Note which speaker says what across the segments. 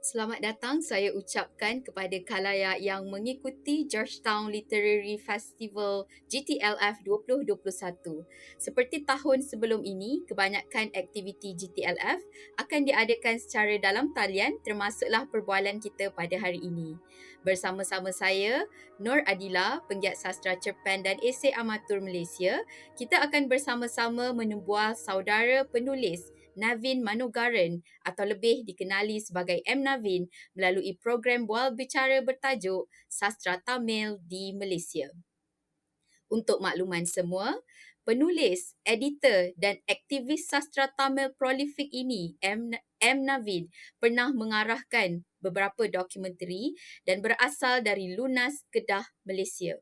Speaker 1: Selamat datang saya ucapkan kepada khalayak yang mengikuti Georgetown Literary Festival GTLF 2021. Seperti tahun sebelum ini, kebanyakan aktiviti GTLF akan diadakan secara dalam talian termasuklah perbualan kita pada hari ini. Bersama-sama saya, Nur Adila, penggiat sastra cerpen dan esei amatur Malaysia, kita akan bersama-sama menembual saudara penulis Navin Manogaran atau lebih dikenali sebagai M. Navin melalui program Bual Bicara bertajuk Sastra Tamil di Malaysia. Untuk makluman semua, penulis, editor dan aktivis sastra Tamil prolifik ini, M. Navin, pernah mengarahkan beberapa dokumentari dan berasal dari Lunas, Kedah, Malaysia.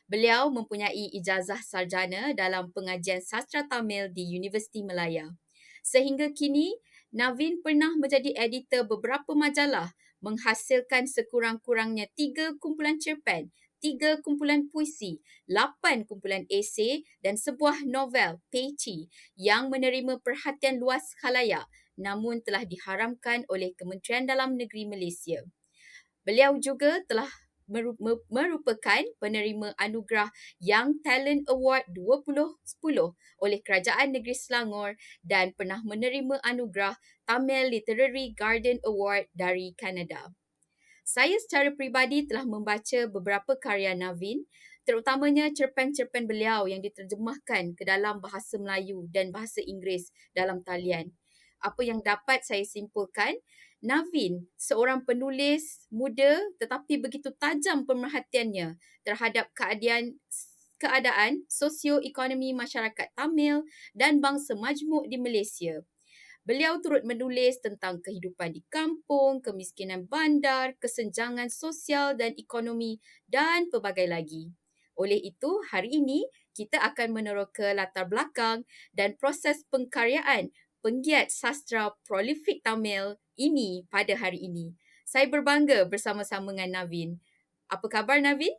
Speaker 1: Beliau mempunyai ijazah sarjana dalam pengajian sastra Tamil di Universiti Malaya. Sehingga kini, Navin pernah menjadi editor beberapa majalah, menghasilkan sekurang-kurangnya 3 kumpulan cerpen, 3 kumpulan puisi, 8 kumpulan esei dan sebuah novel, Peci, yang menerima perhatian luas khalayak namun telah diharamkan oleh Kementerian Dalam Negeri Malaysia. Beliau juga telah merupakan penerima anugerah Young Talent Award 2010 oleh Kerajaan Negeri Selangor dan pernah menerima anugerah Tamil Literary Garden Award dari Kanada. Saya secara peribadi telah membaca beberapa karya Navin, terutamanya cerpen-cerpen beliau yang diterjemahkan ke dalam bahasa Melayu dan bahasa Inggeris dalam talian. Apa yang dapat saya simpulkan, Navin, seorang penulis muda tetapi begitu tajam pemerhatiannya terhadap keadaan sosioekonomi masyarakat Tamil dan bangsa majmuk di Malaysia. Beliau turut menulis tentang kehidupan di kampung, kemiskinan bandar, kesenjangan sosial dan ekonomi dan pelbagai lagi. Oleh itu, hari ini kita akan meneroka latar belakang dan proses pengkaryaan penggiat sastra prolifik Tamil ini pada hari ini. Saya berbangga bersama-sama dengan Navin. Apa khabar Navin?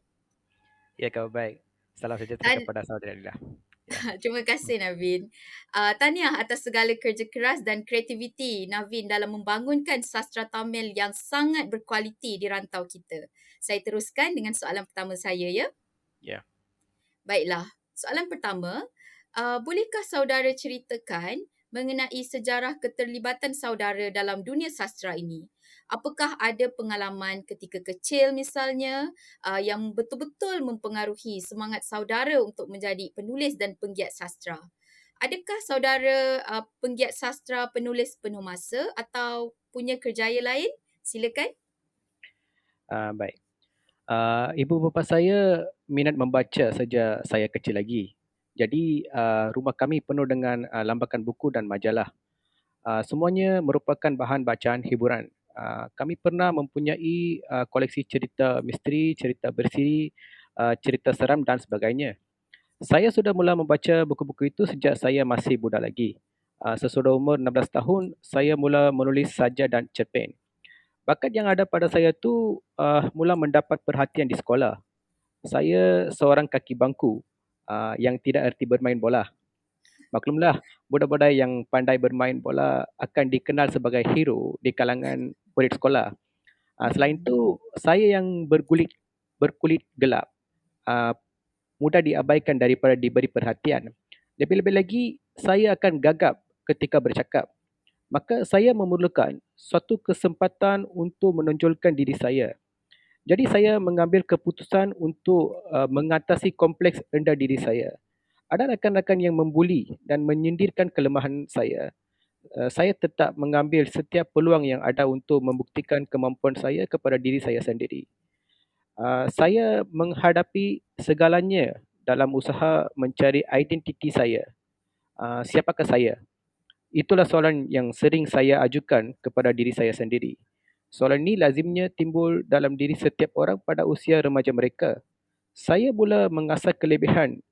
Speaker 2: Ya, kabar baik. Salam sejahtera
Speaker 1: Dan
Speaker 2: kepada saudara Lila. Ya.
Speaker 1: terima kasih Navin. Tahniah atas segala kerja keras dan kreativiti Navin dalam membangunkan sastra Tamil yang sangat berkualiti di rantau kita. Saya teruskan dengan soalan pertama saya ya.
Speaker 2: Ya.
Speaker 1: Baiklah, soalan pertama, bolehkah saudara ceritakan mengenai sejarah keterlibatan saudara dalam dunia sastra ini? Apakah ada pengalaman ketika kecil misalnya yang betul-betul mempengaruhi semangat saudara untuk menjadi penulis dan penggiat sastra? Adakah saudara penggiat sastra penulis penuh masa atau punya kerjaya lain? Silakan.
Speaker 2: Baik. Ibu bapa saya minat membaca sejak saya kecil lagi. Jadi, rumah kami penuh dengan lambakan buku dan majalah. Semuanya merupakan bahan bacaan hiburan. Kami pernah mempunyai koleksi cerita misteri, cerita bersiri, cerita seram dan sebagainya. Saya sudah mula membaca buku-buku itu sejak saya masih budak lagi. Sesudah umur 16 tahun, saya mula menulis saja dan cerpen. Bakat yang ada pada saya tu mula mendapat perhatian di sekolah. Saya seorang kaki bangku yang tidak erti bermain bola. Maklumlah, budak-budak yang pandai bermain bola akan dikenal sebagai hero di kalangan murid sekolah. Selain
Speaker 1: Mhm.
Speaker 2: itu, saya yang berkulit gelap, ah, mudah diabaikan daripada diberi perhatian. Lebih-lebih lagi, saya akan gagap ketika bercakap. Maka saya memerlukan suatu kesempatan untuk menonjolkan diri saya. Jadi saya mengambil keputusan untuk mengatasi kompleks rendah diri saya. Ada rakan-rakan yang membuli dan menyindirkan kelemahan saya. Saya tetap mengambil setiap peluang yang ada untuk membuktikan kemampuan saya kepada diri saya sendiri. Saya menghadapi segalanya dalam usaha mencari identiti saya. Siapakah saya? Itulah soalan yang sering saya ajukan kepada diri saya sendiri. Soalan ini lazimnya timbul dalam diri setiap orang pada usia remaja mereka. Saya mula mengasah kelebihan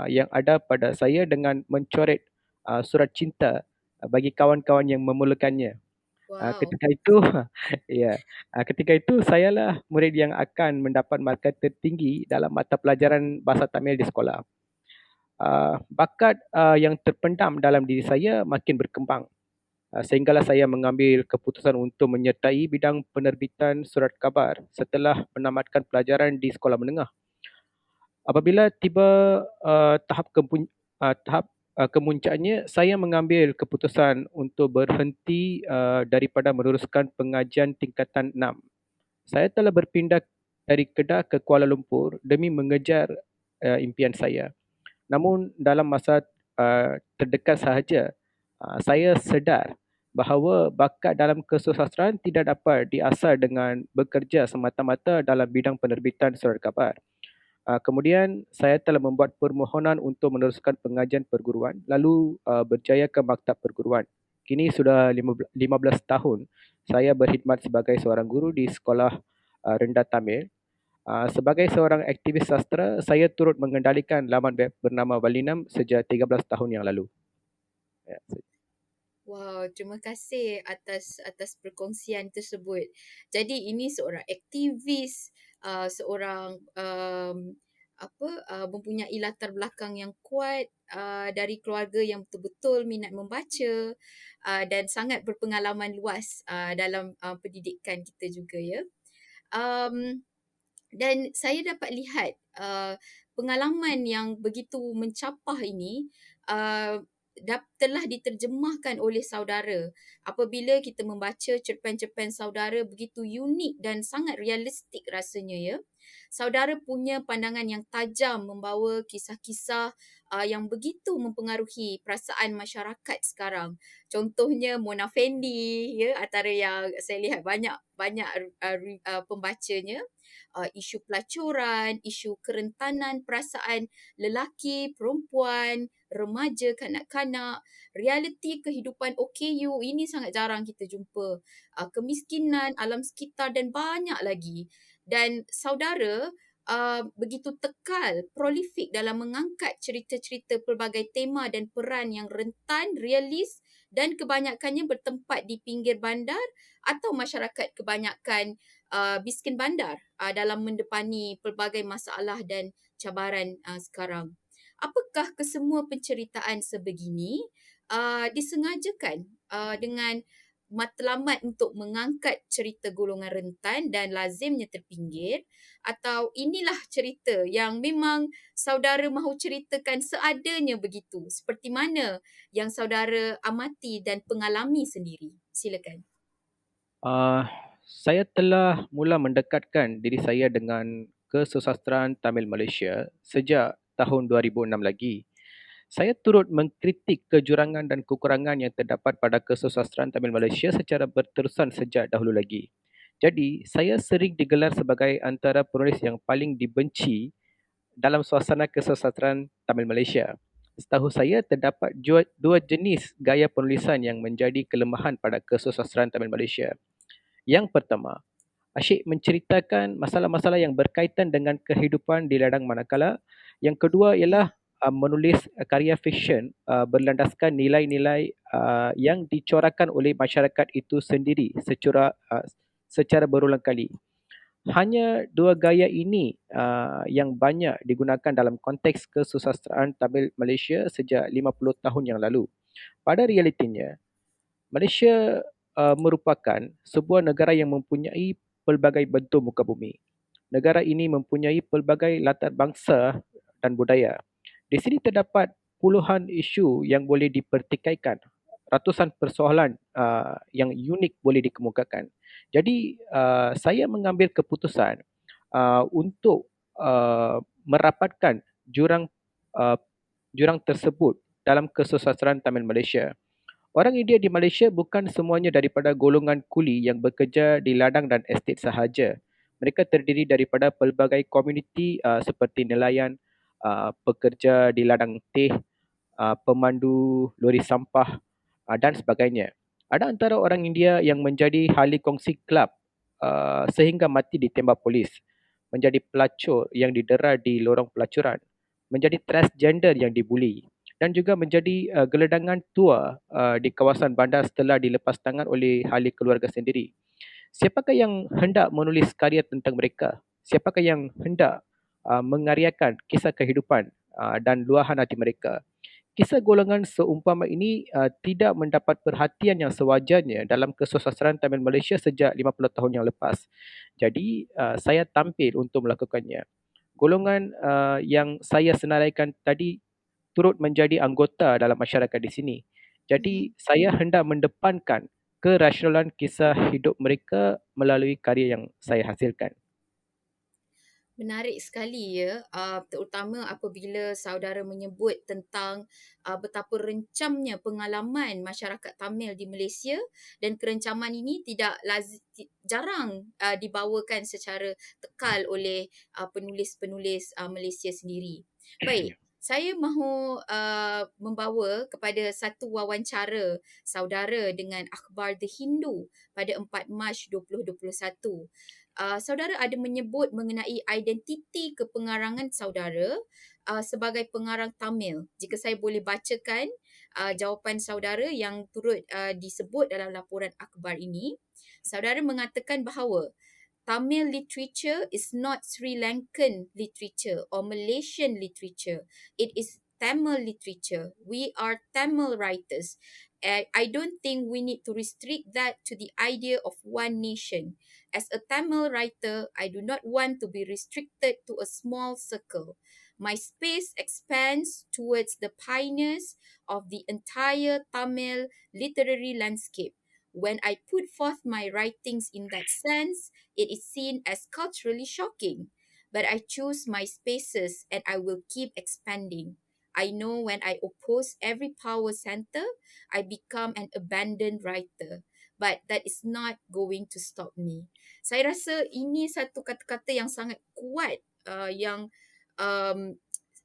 Speaker 2: yang ada pada saya dengan mencoret surat cinta bagi kawan-kawan yang memerlukannya.
Speaker 1: Wow.
Speaker 2: Ketika itu, ya, ketika itu sayalah murid yang akan mendapat markah tertinggi dalam mata pelajaran bahasa Tamil di sekolah. Bakat yang terpendam dalam diri saya makin berkembang. Sehinggalah saya mengambil keputusan untuk menyertai bidang penerbitan surat khabar setelah menamatkan pelajaran di sekolah menengah. Apabila tiba tahap kemuncaknya, saya mengambil keputusan untuk berhenti daripada meneruskan pengajian tingkatan 6. Saya telah berpindah dari Kedah ke Kuala Lumpur demi mengejar impian saya. Namun dalam masa terdekat sahaja, saya sedar bahawa bakat dalam kesusastraan tidak dapat diasah dengan bekerja semata-mata dalam bidang penerbitan surat khabar. Kemudian saya telah membuat permohonan untuk meneruskan pengajian perguruan lalu berjaya ke maktab perguruan. Kini sudah 15 tahun saya berkhidmat sebagai seorang guru di sekolah rendah Tamil. Sebagai seorang aktivis sastra, saya turut mengendalikan laman web bernama Walinam sejak 13 tahun yang lalu. Ya,
Speaker 1: Wow, terima kasih atas perkongsian tersebut. Jadi ini seorang aktivis, seorang mempunyai latar belakang yang kuat, dari keluarga yang betul-betul minat membaca, dan sangat berpengalaman luas dalam pendidikan kita juga ya. Um, dan saya dapat lihat pengalaman yang begitu mencapah ini uh, telah diterjemahkan oleh saudara. Apabila kita membaca cerpen-cerpen saudara begitu unik dan sangat realistik rasanya ya. Saudara punya pandangan yang tajam membawa kisah-kisah yang begitu mempengaruhi perasaan masyarakat sekarang. Contohnya Mona Fendi ya, antara yang saya lihat banyak pembacanya. Isu pelacuran, isu kerentanan perasaan lelaki, perempuan, remaja, kanak-kanak, realiti kehidupan OKU ini sangat jarang kita jumpa. Kemiskinan, alam sekitar dan banyak lagi. Dan saudara begitu tekal, prolifik dalam mengangkat cerita-cerita pelbagai tema dan peran yang rentan, realis dan kebanyakannya bertempat di pinggir bandar atau masyarakat kebanyakan miskin bandar dalam mendepani pelbagai masalah dan cabaran sekarang. Apakah kesemua penceritaan sebegini disengajakan dengan matlamat untuk mengangkat cerita golongan rentan dan lazimnya terpinggir, atau inilah cerita yang memang saudara mahu ceritakan seadanya begitu, seperti mana yang saudara amati dan pengalami sendiri? Silakan.
Speaker 2: Saya telah mula mendekatkan diri saya dengan kesusastraan Tamil Malaysia sejak tahun 2006 lagi. Saya turut mengkritik kejurangan dan kekurangan yang terdapat pada kesusastraan Tamil Malaysia secara berterusan sejak dahulu lagi. Jadi, saya sering digelar sebagai antara penulis yang paling dibenci dalam suasana kesusastraan Tamil Malaysia. Setahu saya, terdapat dua jenis gaya penulisan yang menjadi kelemahan pada kesusastraan Tamil Malaysia. Yang pertama, asyik menceritakan masalah-masalah yang berkaitan dengan kehidupan di ladang manakala. Yang kedua ialah menulis karya fiksyen berlandaskan nilai-nilai yang dicorakkan oleh masyarakat itu sendiri secara berulang kali. Hanya dua gaya ini yang banyak digunakan dalam konteks kesusastraan Tamil Malaysia sejak 50 tahun yang lalu. Pada realitinya, Malaysia merupakan sebuah negara yang mempunyai pelbagai bentuk muka bumi. Negara ini mempunyai pelbagai latar bangsa dan budaya. Di sini terdapat puluhan isu yang boleh dipertikaikan, ratusan persoalan yang unik boleh dikemukakan. Jadi saya mengambil keputusan untuk merapatkan jurang uh, jurang tersebut dalam kesusastraan Tamil Malaysia. Orang India di Malaysia bukan semuanya daripada golongan kuli yang bekerja di ladang dan estet sahaja. Mereka terdiri daripada pelbagai komuniti seperti nelayan, pekerja di ladang teh, pemandu lori sampah dan sebagainya. Ada antara orang India yang menjadi ahli kongsi kelab sehingga mati ditembak polis, menjadi pelacur yang didera di lorong pelacuran, menjadi transgender yang dibuli dan juga menjadi geledangan tua di kawasan bandar setelah dilepas tangan oleh ahli keluarga sendiri. Siapakah yang hendak menulis karya tentang mereka? Siapakah yang hendak mengaryakan kisah kehidupan dan luahan hati mereka? Kisah golongan seumpama ini tidak mendapat perhatian yang sewajarnya dalam kesusastraan Tamil Malaysia sejak 50 tahun yang lepas. Jadi, saya tampil untuk melakukannya. Golongan yang saya senaraikan tadi turut menjadi anggota dalam masyarakat di sini.
Speaker 1: Mhm.
Speaker 2: Jadi, saya hendak mendepankan kerasionalan kisah hidup mereka melalui karya yang saya hasilkan.
Speaker 1: Menarik sekali ya, terutama apabila saudara menyebut tentang betapa rencamnya pengalaman masyarakat Tamil di Malaysia, dan kerencaman ini jarang dibawakan secara tekal oleh penulis-penulis Malaysia sendiri. Baik, saya mahu membawa kepada satu wawancara saudara dengan akhbar The Hindu pada 4 Mac 2021. Saudara ada menyebut mengenai identiti kepengarangan saudara sebagai pengarang Tamil. Jika saya boleh bacakan jawapan saudara yang turut disebut dalam laporan akhbar ini, saudara mengatakan bahawa Tamil literature is not Sri Lankan literature or Malaysian literature. It is Tamil literature. We are Tamil writers. I don't think we need to restrict that to the idea of one nation. As a Tamil writer, I do not want to be restricted to a small circle. My space expands towards the pioneers of the entire Tamil literary landscape. When I put forth my writings in that sense, it is seen as culturally shocking. But I choose my spaces and I will keep expanding. I know when I oppose every power center, I become an abandoned writer. But that is not going to stop me. Saya rasa ini satu kata-kata yang sangat kuat, um,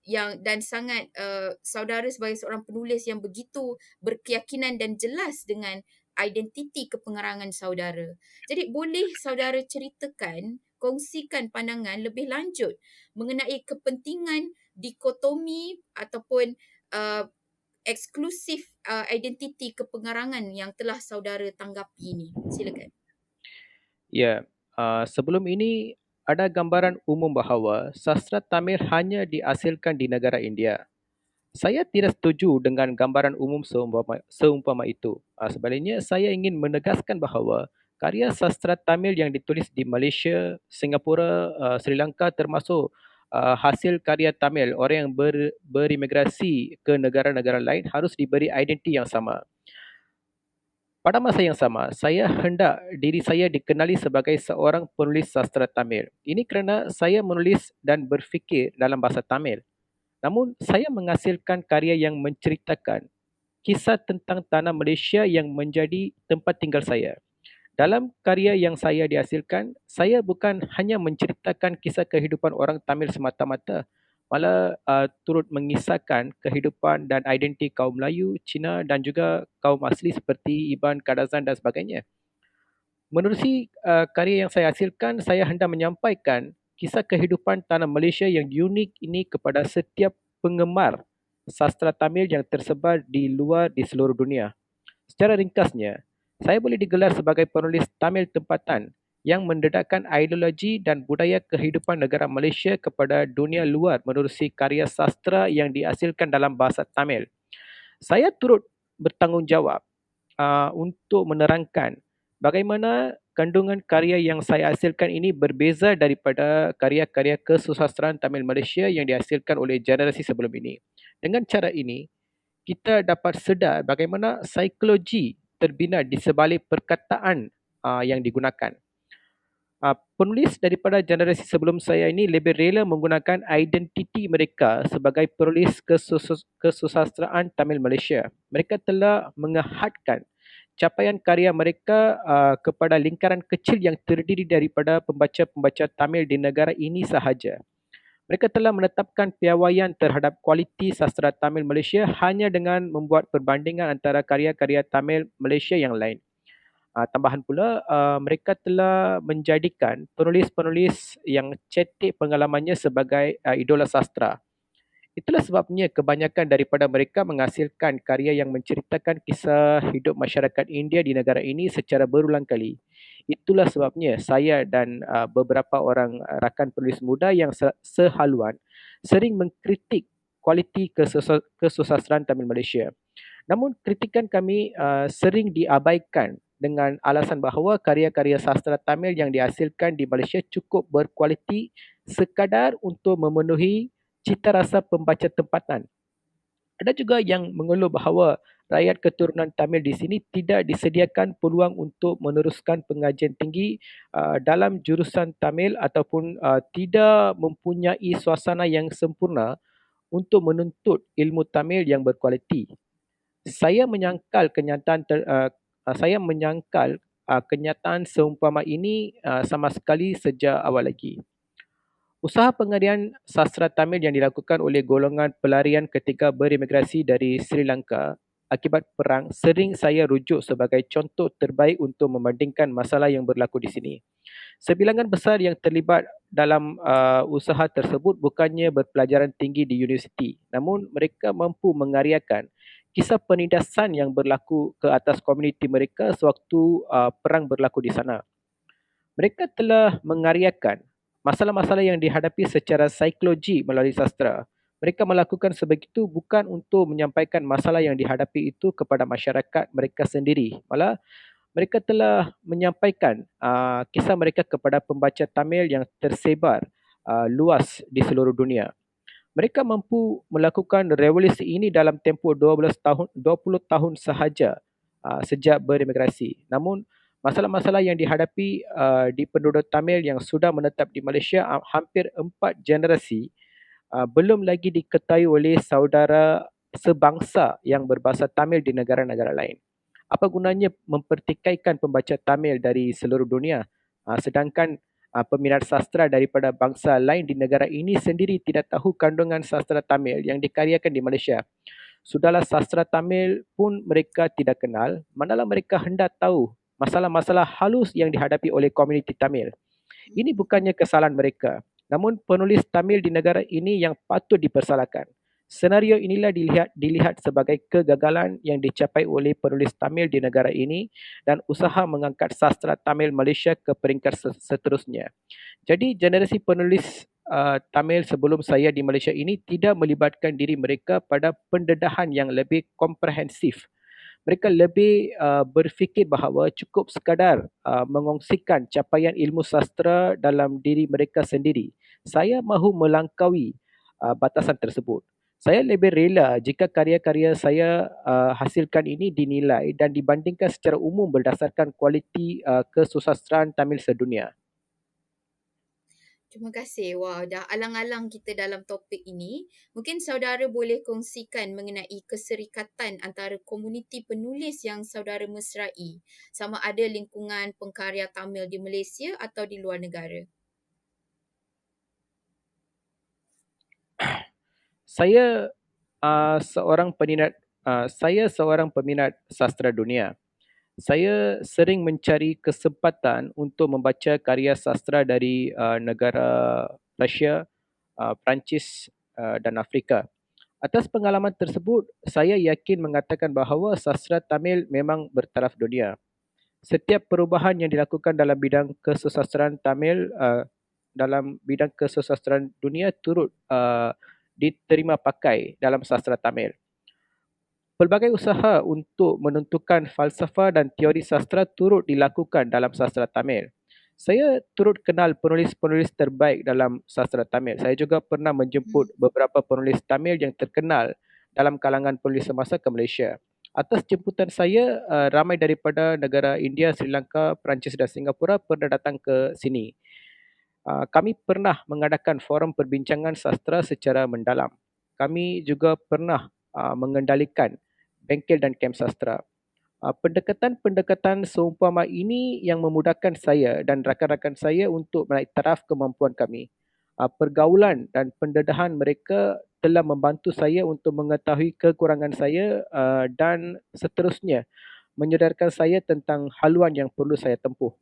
Speaker 1: yang dan sangat saudara sebagai seorang penulis yang begitu berkeyakinan dan jelas dengan identiti kepengarangan saudara. Jadi boleh saudara ceritakan, kongsikan pandangan lebih lanjut mengenai kepentingan dikotomi ataupun uh, eksklusif identiti kepengarangan yang telah saudara tanggapi ini. Silakan.
Speaker 2: Ya, sebelum ini ada gambaran umum bahawa sastra Tamil hanya dihasilkan di negara India. Saya tidak setuju dengan gambaran umum seumpama itu. Sebaliknya, saya ingin menegaskan bahawa karya sastra Tamil yang ditulis di Malaysia, Singapura, Sri Lanka termasuk hasil karya Tamil orang yang berimigrasi ke negara-negara lain harus diberi identiti yang sama. Pada masa yang sama, saya hendak diri saya dikenali sebagai seorang penulis sastra Tamil. Ini kerana saya menulis dan berfikir dalam bahasa Tamil. Namun, saya menghasilkan karya yang menceritakan kisah tentang tanah Malaysia yang menjadi tempat tinggal saya. Dalam karya yang saya dihasilkan, saya bukan hanya menceritakan kisah kehidupan orang Tamil semata-mata, malah turut mengisahkan kehidupan dan identiti kaum Melayu, Cina dan juga kaum asli seperti Iban, Kadazan dan sebagainya. Menerusi karya yang saya hasilkan, saya hendak menyampaikan kisah kehidupan tanah Malaysia yang unik ini kepada setiap penggemar sastra Tamil yang tersebar di seluruh dunia. Secara ringkasnya, saya boleh digelar sebagai penulis Tamil tempatan yang mendedahkan ideologi dan budaya kehidupan negara Malaysia kepada dunia luar menerusi karya sastra yang dihasilkan dalam bahasa Tamil. Saya turut bertanggungjawab untuk menerangkan bagaimana kandungan karya yang saya hasilkan ini berbeza daripada karya-karya kesusastraan Tamil Malaysia yang dihasilkan oleh generasi sebelum ini. Dengan cara ini, kita dapat sedar bagaimana psikologi terbina di sebalik perkataan yang digunakan. Penulis daripada generasi sebelum saya ini lebih rela menggunakan identiti mereka sebagai penulis kesusastraan Tamil Malaysia. Mereka telah mengahadkan capaian karya mereka kepada lingkaran kecil yang terdiri daripada pembaca-pembaca Tamil di negara ini sahaja. Mereka telah menetapkan piawaian terhadap kualiti sastra Tamil Malaysia hanya dengan membuat perbandingan antara karya-karya Tamil Malaysia yang lain. Tambahan pula, mereka telah menjadikan penulis-penulis yang cetek pengalamannya sebagai idola sastra. Itulah sebabnya kebanyakan daripada mereka menghasilkan karya yang menceritakan kisah hidup masyarakat India di negara ini secara berulang kali. Itulah sebabnya saya dan beberapa orang rakan penulis muda yang sehaluan sering mengkritik kualiti kesusastraan Tamil Malaysia. Namun kritikan kami sering diabaikan dengan alasan bahawa karya-karya sastra Tamil yang dihasilkan di Malaysia cukup berkualiti sekadar untuk memenuhi cita rasa pembaca tempatan. Ada juga yang mengeluh bahawa rakyat keturunan Tamil di sini tidak disediakan peluang untuk meneruskan pengajian tinggi dalam jurusan Tamil ataupun tidak mempunyai suasana yang sempurna untuk menuntut ilmu Tamil yang berkualiti. Saya menyangkal kenyataan seumpama ini sama sekali sejak awal lagi. Usaha pengadilan sastra Tamil yang dilakukan oleh golongan pelarian ketika berimigrasi dari Sri Lanka akibat perang sering saya rujuk sebagai contoh terbaik untuk membandingkan masalah yang berlaku di sini. Sebilangan besar yang terlibat dalam usaha tersebut bukannya berpelajaran tinggi di universiti, namun mereka mampu mengaryakan kisah penindasan yang berlaku ke atas komuniti mereka sewaktu perang berlaku di sana. Mereka telah mengaryakan masalah-masalah yang dihadapi secara psikologi melalui sastra. Mereka melakukan sebegitu bukan untuk menyampaikan masalah yang dihadapi itu kepada masyarakat mereka sendiri. Malah mereka telah menyampaikan kisah mereka kepada pembaca Tamil yang tersebar luas di seluruh dunia. Mereka mampu melakukan revolusi ini dalam tempoh 20 tahun sahaja sejak berimigrasi. Namun, masalah-masalah yang dihadapi di penduduk Tamil yang sudah menetap di Malaysia hampir 4 generasi belum lagi diketahui oleh saudara sebangsa yang berbahasa Tamil di negara-negara lain. Apa gunanya mempertikaikan pembaca Tamil dari seluruh dunia sedangkan peminat sastra daripada bangsa lain di negara ini sendiri tidak tahu kandungan sastra Tamil yang dikaryakan di Malaysia. Sudahlah sastra Tamil pun mereka tidak kenal, manalah mereka hendak tahu masalah-masalah halus yang dihadapi oleh komuniti Tamil. Ini bukannya kesalahan mereka, namun penulis Tamil di negara ini yang patut dipersalahkan. Senario inilah dilihat sebagai kegagalan yang dicapai oleh penulis Tamil di negara ini dan usaha mengangkat sastra Tamil Malaysia ke peringkat seterusnya. Jadi generasi penulis Tamil sebelum saya di Malaysia ini tidak melibatkan diri mereka pada pendedahan yang lebih komprehensif. Mereka lebih berfikir bahawa cukup sekadar mengongsikan capaian ilmu sastra dalam diri mereka sendiri. Saya mahu melangkaui batasan tersebut. Saya lebih rela jika karya-karya saya hasilkan ini dinilai dan dibandingkan secara umum berdasarkan kualiti kesusastraan Tamil sedunia.
Speaker 1: Terima kasih. Wah, dah alang-alang kita dalam topik ini. Mungkin saudara boleh kongsikan mengenai keserikatan antara komuniti penulis yang saudara mesrai, sama ada lingkungan pengkarya Tamil di Malaysia atau di luar negara.
Speaker 2: Saya saya seorang peminat sastra dunia. Saya sering mencari kesempatan untuk membaca karya sastra dari negara Rusia, Perancis dan Afrika. Atas pengalaman tersebut, saya yakin mengatakan bahawa sastra Tamil memang bertaraf dunia. Setiap perubahan yang dilakukan dalam bidang kesusastraan dunia turut diterima pakai dalam sastra Tamil. Pelbagai usaha untuk menentukan falsafah dan teori sastra turut dilakukan dalam sastra Tamil. Saya turut kenal penulis-penulis terbaik dalam sastra Tamil. Saya juga pernah menjemput beberapa penulis Tamil yang terkenal dalam kalangan penulis semasa ke Malaysia. Atas jemputan saya, ramai daripada negara India, Sri Lanka, Perancis dan Singapura pernah datang ke sini. Kami pernah mengadakan forum perbincangan sastra secara mendalam. Kami juga pernah mengendalikan bengkel dan kem sastra. Pendekatan-pendekatan seumpama ini yang memudahkan saya dan rakan-rakan saya untuk menaik taraf kemampuan kami. Pergaulan dan pendedahan mereka telah membantu saya untuk mengetahui kekurangan saya dan seterusnya menyedarkan saya tentang haluan yang perlu saya tempuh.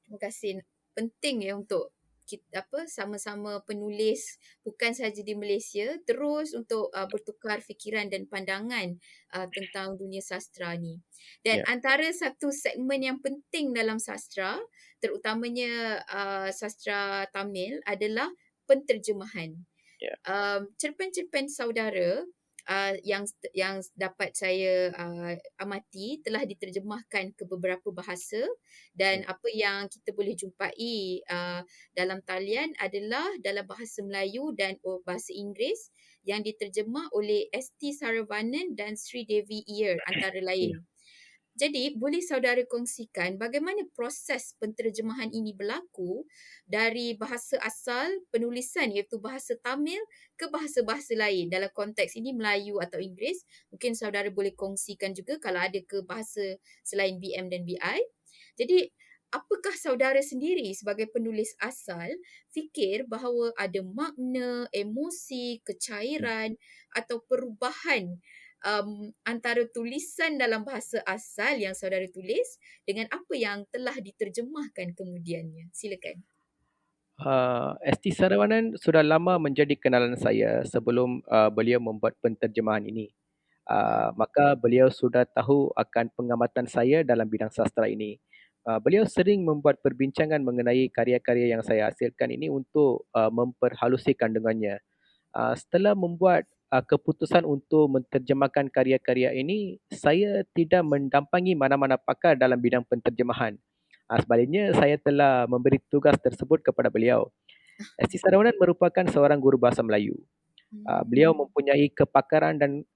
Speaker 1: Terima kasih. Penting ya untuk kita sama-sama penulis bukan sahaja di Malaysia terus untuk bertukar fikiran dan pandangan tentang dunia sastra ni. Dan
Speaker 2: Ya.
Speaker 1: antara satu segmen yang penting dalam sastra, terutamanya sastra Tamil adalah penterjemahan.
Speaker 2: Ya.
Speaker 1: Cerpen-cerpen saudara yang dapat saya amati telah diterjemahkan ke beberapa bahasa,
Speaker 2: Hmm.
Speaker 1: dan apa yang kita boleh jumpai dalam talian adalah dalam bahasa Melayu dan bahasa Inggeris yang diterjemah oleh S.T. Saravanan dan Sri Devi Iyer antara
Speaker 2: Ya.
Speaker 1: lain. Jadi, boleh saudara kongsikan bagaimana proses penterjemahan ini berlaku dari bahasa asal penulisan iaitu bahasa Tamil ke bahasa-bahasa lain. Dalam konteks ini Melayu atau Inggeris, mungkin saudara boleh kongsikan juga kalau ada ke bahasa selain BM dan BI. Jadi, apakah saudara sendiri sebagai penulis asal fikir bahawa ada makna, emosi,
Speaker 2: Hmm.
Speaker 1: kecairan atau perubahan antara tulisan dalam bahasa asal yang saudara tulis dengan apa yang telah diterjemahkan kemudiannya? Silakan.
Speaker 2: S.T. Saravanan sudah lama menjadi kenalan saya sebelum beliau membuat penterjemahan ini.
Speaker 1: Hmm.
Speaker 2: Maka beliau sudah tahu akan pengamatan saya dalam bidang sastra ini. Beliau sering membuat perbincangan mengenai karya-karya yang saya hasilkan ini untuk memperhalusi kandungannya. Setelah membuat keputusan untuk menterjemahkan karya-karya ini, saya tidak mendampangi mana-mana pakar dalam bidang penterjemahan. Sebaliknya, saya telah memberi tugas tersebut kepada beliau. S.T. Saravanan merupakan seorang guru bahasa Melayu. Beliau
Speaker 1: Hmm.
Speaker 2: mempunyai kepakaran dan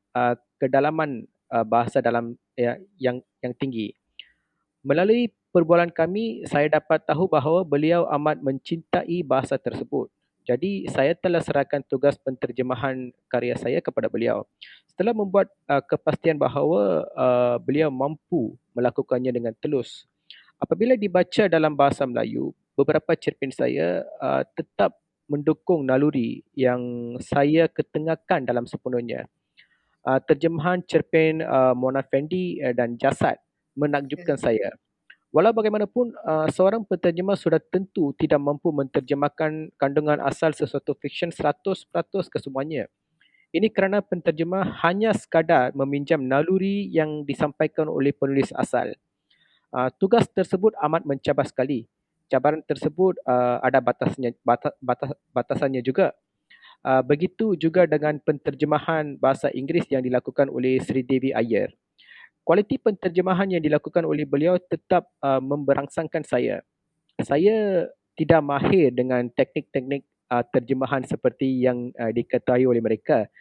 Speaker 2: kedalaman bahasa dalam yang tinggi. Melalui perbualan kami, saya dapat tahu bahawa beliau amat mencintai bahasa tersebut. Jadi, saya telah serahkan tugas penterjemahan karya saya kepada beliau. Setelah membuat kepastian bahawa beliau mampu melakukannya dengan telus. Apabila dibaca dalam bahasa Melayu, beberapa cerpen saya tetap mendukung naluri yang saya ketengahkan dalam sepenuhnya. Terjemahan cerpen Mona Fendi dan Jasad menakjubkan saya. Walau bagaimanapun, seorang penterjemah sudah tentu tidak mampu menterjemahkan kandungan asal sesuatu fiksyen 100% kesemuanya. Ini kerana penterjemah hanya sekadar meminjam naluri yang disampaikan oleh penulis asal. Tugas tersebut amat mencabar sekali. Cabaran tersebut ada batasannya juga. Begitu juga dengan penterjemahan bahasa Inggeris yang dilakukan oleh Sri Devi Iyer. Kualiti penterjemahan yang dilakukan oleh beliau tetap memberangsangkan saya. Saya tidak mahir dengan teknik-teknik terjemahan seperti yang diketahui oleh mereka.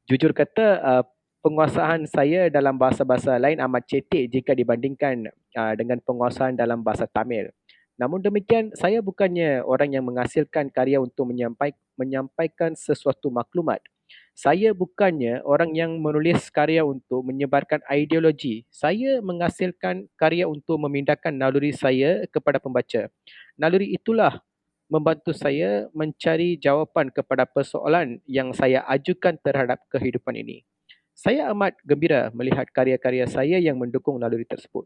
Speaker 2: Jujur kata, penguasaan saya dalam bahasa-bahasa lain amat cetek jika dibandingkan dengan penguasaan dalam bahasa Tamil. Namun demikian, saya bukannya orang yang menghasilkan karya untuk menyampaikan sesuatu maklumat. Saya bukannya orang yang menulis karya untuk menyebarkan ideologi. Saya menghasilkan karya untuk memindahkan naluri saya kepada pembaca. Naluri itulah membantu saya mencari jawapan kepada persoalan yang saya ajukan terhadap kehidupan ini. Saya amat gembira melihat karya-karya saya yang mendukung naluri tersebut.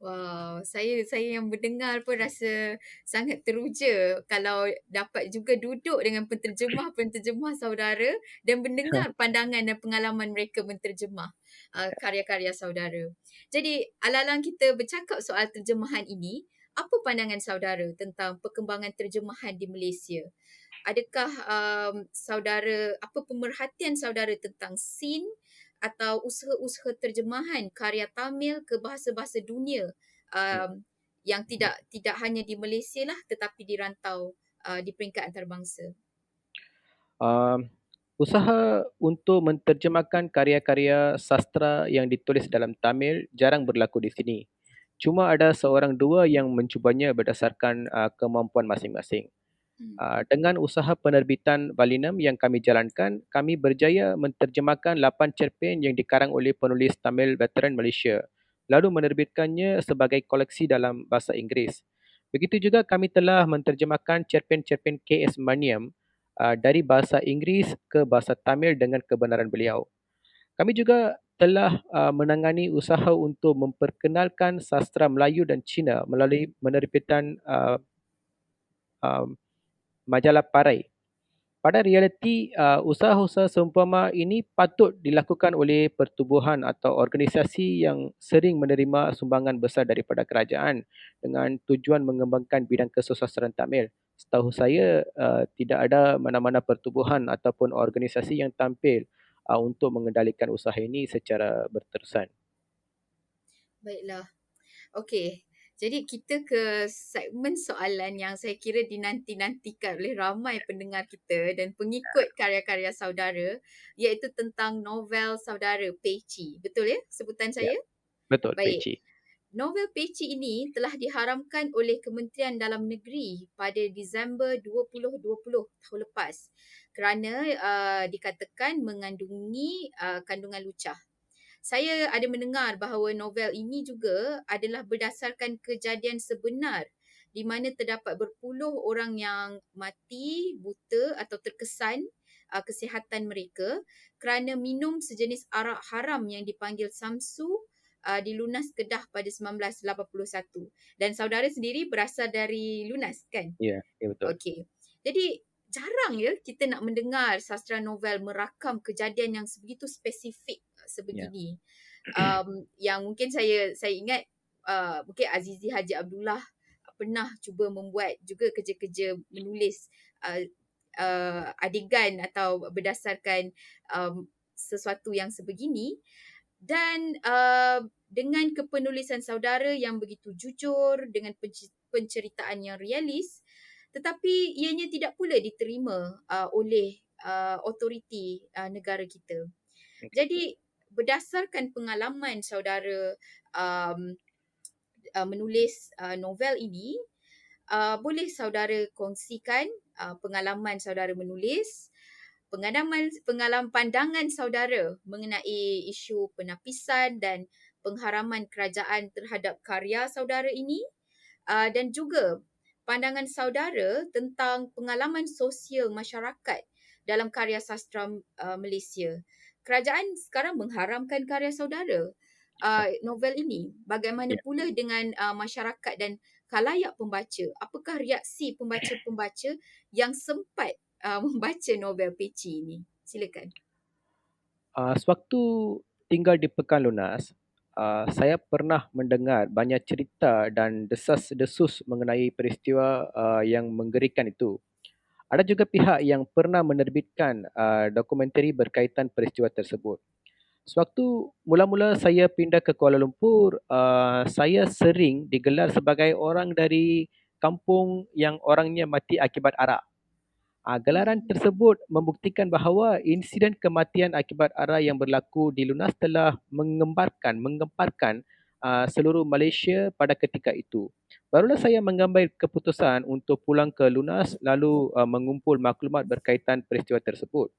Speaker 1: Wow, saya yang mendengar pun rasa sangat teruja kalau dapat juga duduk dengan penterjemah-penterjemah saudara dan mendengar pandangan dan pengalaman mereka menterjemah karya-karya saudara. Jadi, ala-alang kita bercakap soal terjemahan ini, apa pandangan saudara tentang perkembangan terjemahan di Malaysia? Adakah apa pemerhatian saudara tentang scene atau usaha-usaha terjemahan karya Tamil ke bahasa-bahasa dunia um, yang tidak hanya di Malaysia lah tetapi di rantau di peringkat antarabangsa.
Speaker 2: Um, Usaha untuk menterjemahkan karya-karya sastra yang ditulis dalam Tamil jarang berlaku di sini. Cuma ada seorang dua yang mencubanya berdasarkan kemampuan masing-masing.
Speaker 1: Hmm.
Speaker 2: Dengan usaha penerbitan Balinam yang kami jalankan, kami berjaya menterjemahkan 8 cerpen yang dikarang oleh penulis Tamil veteran Malaysia, lalu menerbitkannya sebagai koleksi dalam bahasa Inggeris. Begitu juga kami telah menterjemahkan cerpen-cerpen K.S. Maniam dari bahasa Inggeris ke bahasa Tamil dengan kebenaran beliau. Kami juga telah menangani usaha untuk memperkenalkan sastra Melayu dan Cina melalui menerbitan uh, majalah Parai. Pada realiti, usaha-usaha seumpama ini patut dilakukan oleh pertubuhan atau organisasi yang sering menerima sumbangan besar daripada kerajaan dengan tujuan mengembangkan bidang kesusastraan Tamil. Setahu saya tidak ada mana-mana pertubuhan ataupun organisasi yang tampil untuk mengendalikan usaha ini secara berterusan.
Speaker 1: Baiklah. Okey. Jadi kita ke segmen soalan yang saya kira dinanti-nantikan oleh ramai pendengar kita dan pengikut karya-karya saudara, iaitu tentang novel saudara Peci. Betul ya sebutan
Speaker 2: Ya,
Speaker 1: saya?
Speaker 2: betul,
Speaker 1: Baik.
Speaker 2: Peci.
Speaker 1: Novel Peci ini telah diharamkan oleh Kementerian Dalam Negeri pada Disember 2020 tahun lepas kerana dikatakan mengandungi kandungan lucah. Saya ada mendengar bahawa novel ini juga adalah berdasarkan kejadian sebenar di mana terdapat berpuluh orang yang mati, buta atau terkesan kesihatan mereka kerana minum sejenis arak haram yang dipanggil Samsu di Lunas Kedah pada 1981. Dan saudara sendiri berasal dari Lunas kan?
Speaker 2: Ya, ya betul.
Speaker 1: Okey. Jadi jarang ya kita nak mendengar sastera novel merakam kejadian yang sebegitu spesifik
Speaker 2: Ya,
Speaker 1: sebegini. Yang mungkin saya ingat mungkin Azizi Haji Abdullah pernah cuba membuat juga kerja-kerja menulis uh, adegan atau berdasarkan sesuatu yang sebegini dan dengan kepenulisan saudara yang begitu jujur dengan penceritaan yang realis tetapi ianya tidak pula diterima oleh autoriti negara kita.
Speaker 2: okey.
Speaker 1: Jadi berdasarkan pengalaman saudara um, menulis novel ini, boleh saudara kongsikan pengalaman saudara menulis, pengalaman pandangan saudara mengenai isu penapisan dan pengharaman kerajaan terhadap karya saudara ini dan juga pandangan saudara tentang pengalaman sosial masyarakat dalam karya sastra Malaysia. Kerajaan sekarang mengharamkan karya saudara novel ini. Bagaimana
Speaker 2: Ya.
Speaker 1: pula dengan masyarakat dan khalayak pembaca? Apakah reaksi pembaca-pembaca yang sempat membaca novel Peci ini? Silakan.
Speaker 2: Sewaktu tinggal di Pekan Lunas, saya pernah mendengar banyak cerita dan desas-desus mengenai peristiwa yang menggerikan itu. Ada juga pihak yang pernah menerbitkan dokumentari berkaitan peristiwa tersebut. Sewaktu mula-mula saya pindah ke Kuala Lumpur, saya sering digelar sebagai orang dari kampung yang orangnya mati akibat arak. Gelaran
Speaker 1: Hmm.
Speaker 2: tersebut membuktikan bahawa insiden kematian akibat arak yang berlaku di Lunas telah menggemparkan seluruh Malaysia pada ketika itu. Barulah saya mengambil keputusan untuk pulang ke Lunas lalu mengumpul maklumat berkaitan peristiwa tersebut.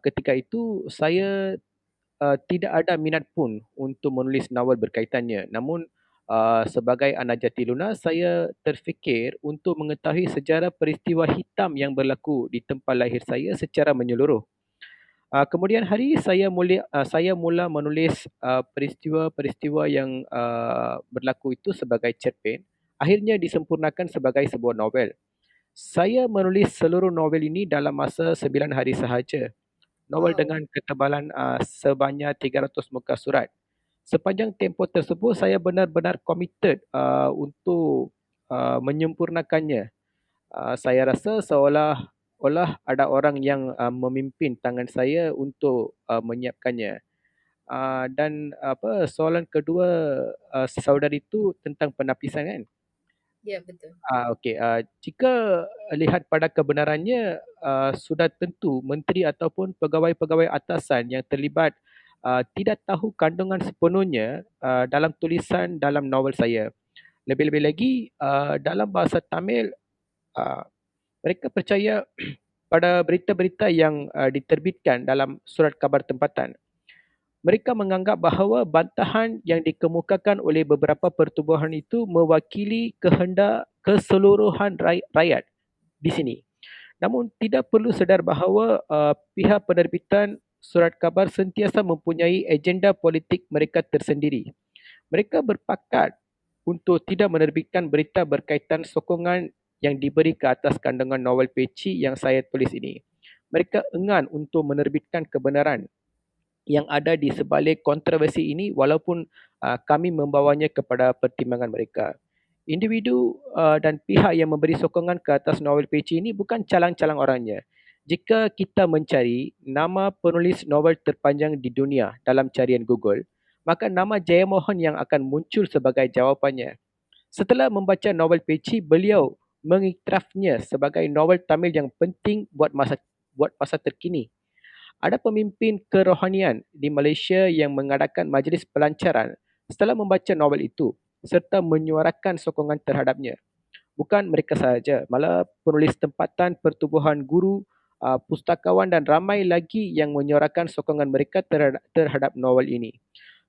Speaker 2: Ketika itu saya tidak ada minat pun untuk menulis novel berkaitannya. Namun sebagai anak jati lunas, saya terfikir untuk mengetahui sejarah peristiwa hitam yang berlaku di tempat lahir saya secara menyeluruh. Kemudian hari saya mula menulis peristiwa-peristiwa yang berlaku itu sebagai cerpen. Akhirnya disempurnakan sebagai sebuah novel. Saya menulis seluruh novel ini dalam masa 9 hari sahaja. Novel
Speaker 1: Wow.
Speaker 2: dengan ketebalan sebanyak 300 muka surat. Sepanjang tempoh tersebut saya benar-benar committed untuk menyempurnakannya. Saya rasa seolah-olah ada orang yang memimpin tangan saya untuk menyiapkannya. Dan soalan kedua saudari itu tentang penapisan kan?
Speaker 1: Ya, betul.
Speaker 2: Okey. Jika lihat pada kebenarannya, sudah tentu menteri ataupun pegawai-pegawai atasan yang terlibat tidak tahu kandungan sepenuhnya dalam tulisan dalam novel saya. Lebih-lebih lagi, dalam bahasa Tamil, uh, mereka percaya pada berita-berita yang diterbitkan dalam surat khabar tempatan. Mereka menganggap bahawa bantahan yang dikemukakan oleh beberapa pertubuhan itu mewakili kehendak keseluruhan rakyat di sini. Namun tidak perlu sedar bahawa pihak penerbitan surat khabar sentiasa mempunyai agenda politik mereka tersendiri. Mereka berpakat untuk tidak menerbitkan berita berkaitan sokongan yang diberi ke atas kandungan novel Peci yang saya tulis ini. Mereka enggan untuk menerbitkan kebenaran yang ada di sebalik kontroversi ini walaupun kami membawanya kepada pertimbangan mereka. Individu dan pihak yang memberi sokongan ke atas novel peci ini bukan calang-calang orangnya. Jika kita mencari nama penulis novel terpanjang di dunia dalam carian Google, maka nama Jaya Mohan yang akan muncul sebagai jawapannya. Setelah membaca novel peci, beliau mengiktirafnya sebagai novel Tamil yang penting buat masa terkini. Ada pemimpin kerohanian di Malaysia yang mengadakan majlis pelancaran setelah membaca novel itu serta menyuarakan sokongan terhadapnya. Bukan mereka sahaja, malah penulis tempatan, pertubuhan guru, pustakawan dan ramai lagi yang menyuarakan sokongan mereka terhadap novel ini.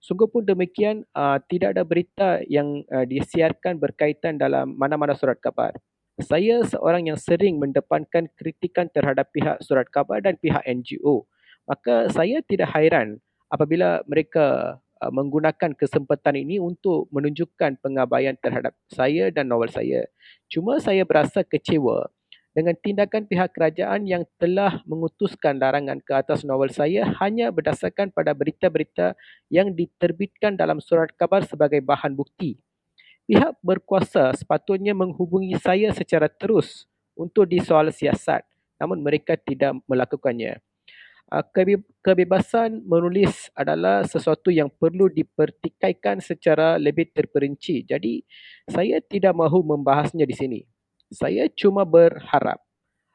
Speaker 2: Sungguh pun demikian, tidak ada berita yang disiarkan berkaitan dalam mana-mana surat khabar. Saya seorang yang sering mendepankan kritikan terhadap pihak surat khabar dan pihak NGO. Maka saya tidak hairan apabila mereka menggunakan kesempatan ini untuk menunjukkan pengabaian terhadap saya dan novel saya. Cuma saya berasa kecewa dengan tindakan pihak kerajaan yang telah mengutuskan larangan ke atas novel saya hanya berdasarkan pada berita-berita yang diterbitkan dalam surat khabar sebagai bahan bukti. Pihak berkuasa sepatutnya menghubungi saya secara terus untuk disoal siasat, namun mereka tidak melakukannya. Kebebasan menulis adalah sesuatu yang perlu dipertikaikan secara lebih terperinci. Jadi, saya tidak mahu membahasnya di sini. Saya cuma berharap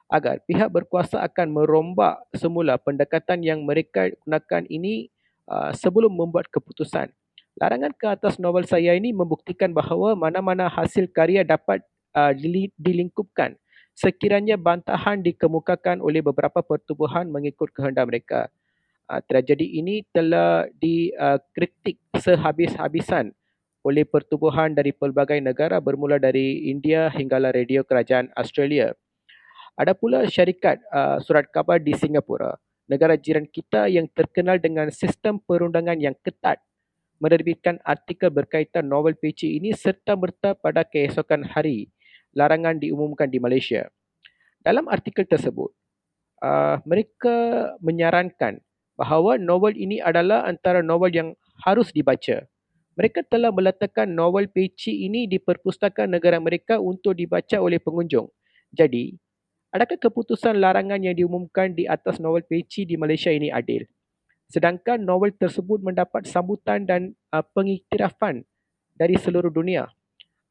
Speaker 2: agar pihak berkuasa akan merombak semula pendekatan yang mereka gunakan ini sebelum membuat keputusan. Larangan ke atas novel saya ini membuktikan bahawa mana-mana hasil karya dapat dilingkupkan sekiranya bantahan dikemukakan oleh beberapa pertubuhan mengikut kehendak mereka. Tragedi ini telah dikritik sehabis-habisan oleh pertubuhan dari pelbagai negara bermula dari India hinggalah radio kerajaan Australia. Ada pula syarikat surat khabar di Singapura, negara jiran kita yang terkenal dengan sistem perundangan yang ketat, menerbitkan artikel berkaitan novel peci ini serta-merta pada keesokan hari larangan diumumkan di Malaysia. Dalam artikel tersebut, mereka menyarankan bahawa novel ini adalah antara novel yang harus dibaca. Mereka telah meletakkan novel peci ini di perpustakaan negara mereka untuk dibaca oleh pengunjung. Jadi, adakah keputusan larangan yang diumumkan di atas novel peci di Malaysia ini adil? Sedangkan novel tersebut mendapat sambutan dan pengiktirafan dari seluruh dunia.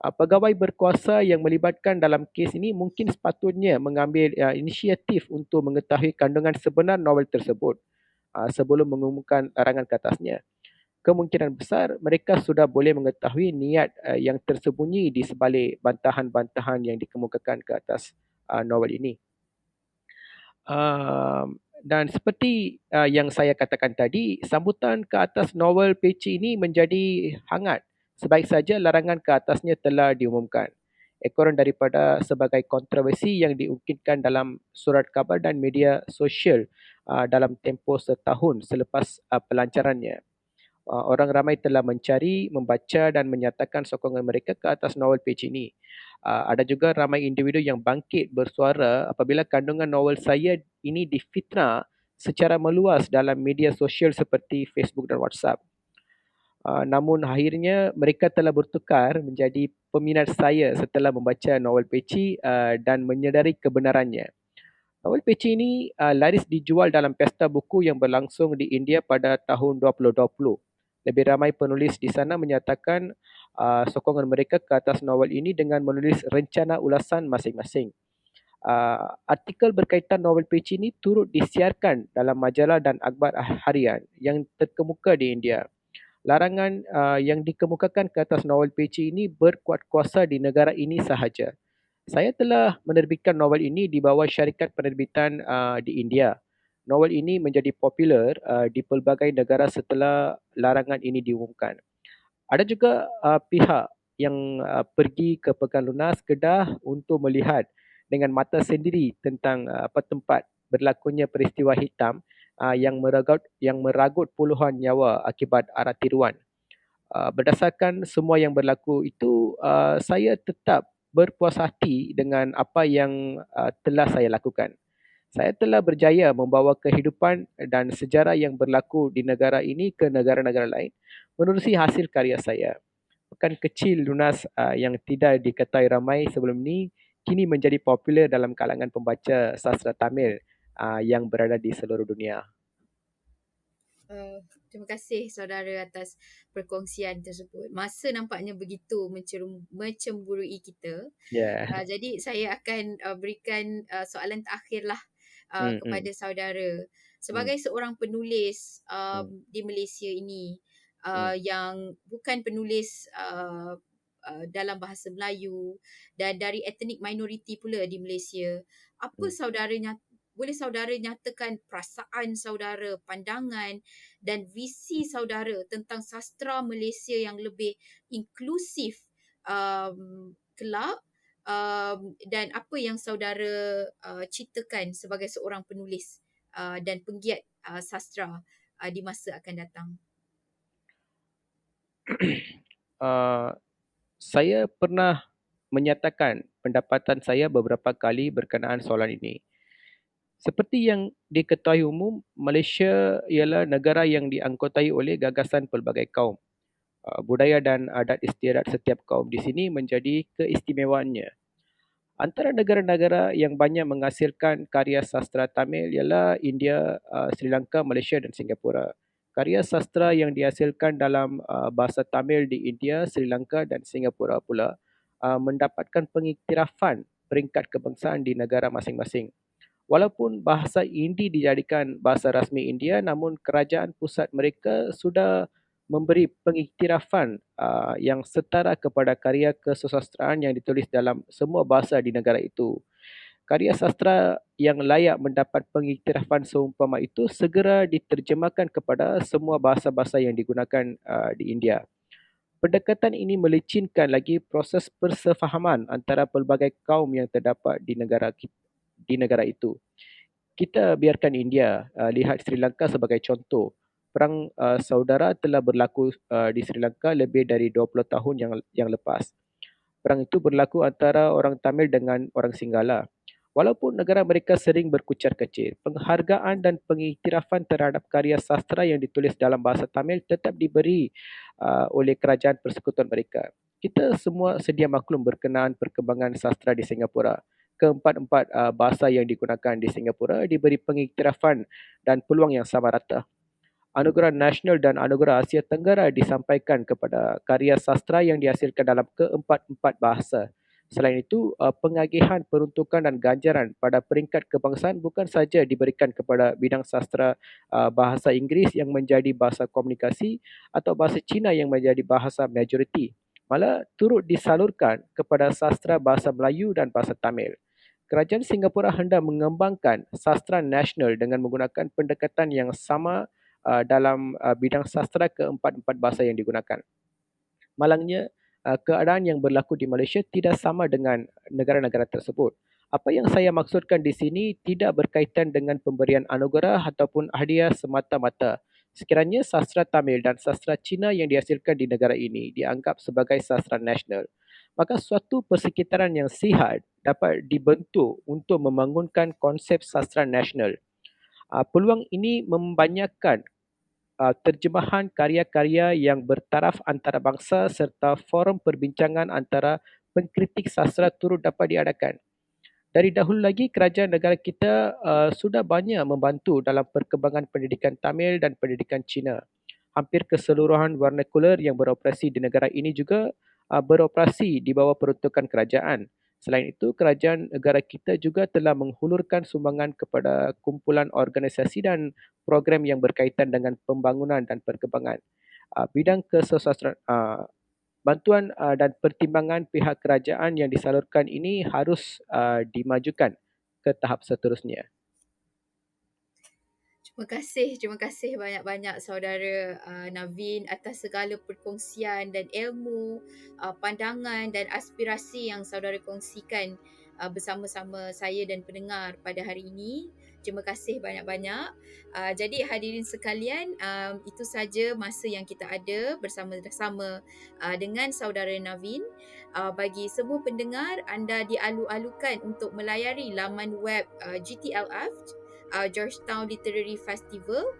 Speaker 2: Pegawai berkuasa yang melibatkan dalam kes ini mungkin sepatutnya mengambil inisiatif untuk mengetahui kandungan sebenar novel tersebut sebelum mengumumkan larangan ke atasnya. Kemungkinan besar mereka sudah boleh mengetahui niat yang tersembunyi di sebalik bantahan-bantahan yang dikemukakan ke atas novel ini. Dan seperti yang saya katakan tadi, sambutan ke atas novel peci ini menjadi hangat. Sebaik saja larangan ke atasnya telah diumumkan. Ekoran daripada sebagai kontroversi yang diungkitkan dalam surat khabar dan media sosial dalam tempoh setahun selepas pelancarannya. Orang ramai telah mencari, membaca dan menyatakan sokongan mereka ke atas novel page ini. Ada juga ramai individu yang bangkit bersuara apabila kandungan novel saya ini difitnah secara meluas dalam media sosial seperti Facebook dan WhatsApp. Namun akhirnya mereka telah bertukar menjadi peminat saya setelah membaca novel peci dan menyedari kebenarannya. Novel peci ini laris dijual dalam pesta buku yang berlangsung di India pada tahun 2020. Lebih ramai penulis di sana menyatakan sokongan mereka ke atas novel ini dengan menulis rencana ulasan masing-masing. Artikel berkaitan novel peci ini turut disiarkan dalam majalah dan akhbar harian yang terkemuka di India. Larangan yang dikemukakan ke atas novel peci ini berkuat kuasa di negara ini sahaja. Saya telah menerbitkan novel ini di bawah syarikat penerbitan di India. Novel ini menjadi popular di pelbagai negara setelah larangan ini diumumkan. Ada juga pihak yang pergi ke Pekan Lunas Kedah untuk melihat dengan mata sendiri tentang tempat berlakunya peristiwa hitam yang meragut puluhan nyawa akibat arak tiruan. Berdasarkan semua yang berlaku itu, saya tetap berpuas hati dengan apa yang telah saya lakukan. Saya telah berjaya membawa kehidupan dan sejarah yang berlaku di negara ini ke negara-negara lain menerusi hasil karya saya. pekan kecil lunas yang tidak diketahui ramai sebelum ini kini menjadi popular dalam kalangan pembaca sastra Tamil yang berada di seluruh dunia.
Speaker 1: Terima kasih saudara atas perkongsian tersebut. Masa nampaknya begitu mencemburui kita.
Speaker 2: Ya.
Speaker 1: Jadi saya akan berikan soalan terakhir lah
Speaker 2: Hmm, hmm,
Speaker 1: kepada saudara.
Speaker 2: hmm,
Speaker 1: Sebagai seorang penulis
Speaker 2: hmm,
Speaker 1: di Malaysia ini
Speaker 2: hmm,
Speaker 1: yang bukan penulis dalam bahasa Melayu dan dari etnik minoriti pula di Malaysia, apa
Speaker 2: hmm.
Speaker 1: boleh saudara nyatakan perasaan saudara, pandangan dan visi saudara tentang sastra Malaysia yang lebih inklusif, kelak, dan apa yang saudara citakan sebagai seorang penulis dan penggiat sastra di masa akan datang?
Speaker 2: Uh, saya pernah menyatakan pendapatan saya beberapa kali berkenaan soalan ini. Seperti yang diketahui umum, Malaysia ialah negara yang dianggotai oleh gagasan pelbagai kaum. Budaya dan adat istiadat setiap kaum di sini menjadi keistimewaannya. Antara negara-negara yang banyak menghasilkan karya sastra Tamil ialah India, Sri Lanka, Malaysia dan Singapura. Karya sastra yang dihasilkan dalam bahasa Tamil di India, Sri Lanka dan Singapura pula mendapatkan pengiktirafan peringkat kebangsaan di negara masing-masing. Walaupun bahasa Hindi dijadikan bahasa rasmi India, namun kerajaan pusat mereka sudah memberi pengiktirafan yang setara kepada karya kesusastraan yang ditulis dalam semua bahasa di negara itu. Karya sastra yang layak mendapat pengiktirafan seumpama itu segera diterjemahkan kepada semua bahasa-bahasa yang digunakan di India. Pendekatan ini melicinkan lagi proses persefahaman antara pelbagai kaum yang terdapat di negara itu. Kita biarkan India lihat Sri Lanka sebagai contoh. Perang saudara telah berlaku di Sri Lanka lebih dari 20 tahun yang lepas. Perang itu berlaku antara orang Tamil dengan orang Singgala. Walaupun negara mereka sering berkucar kecil, penghargaan dan pengiktirafan terhadap karya sastra yang ditulis dalam bahasa Tamil tetap diberi oleh kerajaan persekutuan mereka. Kita semua sedia maklum berkenaan perkembangan sastra di Singapura. Keempat-empat bahasa yang digunakan di Singapura diberi pengiktirafan dan peluang yang sama rata. Anugerah Nasional dan Anugerah Asia Tenggara disampaikan kepada karya sastra yang dihasilkan dalam keempat-empat bahasa. Selain itu, pengagihan peruntukan dan ganjaran pada peringkat kebangsaan bukan saja diberikan kepada bidang sastra bahasa Inggeris yang menjadi bahasa komunikasi atau bahasa Cina yang menjadi bahasa majoriti, malah turut disalurkan kepada sastra bahasa Melayu dan bahasa Tamil. Kerajaan Singapura hendak mengembangkan sastra nasional dengan menggunakan pendekatan yang sama dalam bidang sastra keempat-empat bahasa yang digunakan. Malangnya, keadaan yang berlaku di Malaysia tidak sama dengan negara-negara tersebut. Apa yang saya maksudkan di sini tidak berkaitan dengan pemberian anugerah ataupun hadiah semata-mata. Sekiranya sastra Tamil dan sastra Cina yang dihasilkan di negara ini dianggap sebagai sastra nasional, maka suatu persekitaran yang sihat dapat dibentuk untuk membangunkan konsep sastra nasional. Peluang ini membanyakkan terjemahan karya-karya yang bertaraf antarabangsa serta forum perbincangan antara pengkritik sastra turut dapat diadakan. Dari dahulu lagi, kerajaan negara kita sudah banyak membantu dalam perkembangan pendidikan Tamil dan pendidikan Cina. Hampir keseluruhan vernacular yang beroperasi di negara ini juga beroperasi di bawah peruntukan kerajaan. Selain itu, kerajaan negara kita juga telah menghulurkan sumbangan kepada kumpulan organisasi dan program yang berkaitan dengan pembangunan dan perkembangan. Bidang kesusastraan, bantuan dan pertimbangan pihak kerajaan yang disalurkan ini harus dimajukan ke tahap seterusnya.
Speaker 1: Terima kasih banyak-banyak saudara Navin atas segala perkongsian dan ilmu, pandangan dan aspirasi yang saudara kongsikan bersama-sama saya dan pendengar pada hari ini. Terima kasih banyak-banyak. Jadi hadirin sekalian, itu saja masa yang kita ada bersama-sama dengan saudara Navin. Bagi semua pendengar, anda dialu-alukan untuk melayari laman web GTLF Georgetown Literary Festival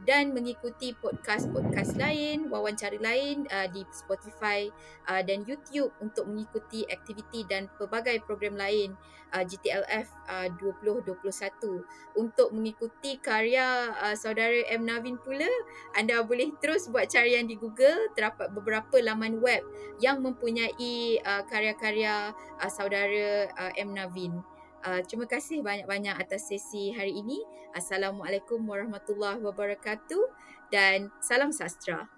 Speaker 1: dan mengikuti podcast-podcast lain, wawancara lain di Spotify dan YouTube untuk mengikuti aktiviti dan pelbagai program lain GTLF 2021. Untuk mengikuti karya saudara M. Navin pula, anda boleh terus buat carian di Google. Terdapat beberapa laman web yang mempunyai karya-karya saudara M. Navin. Terima kasih banyak-banyak atas sesi hari ini. Assalamualaikum warahmatullahi wabarakatuh dan salam sastra.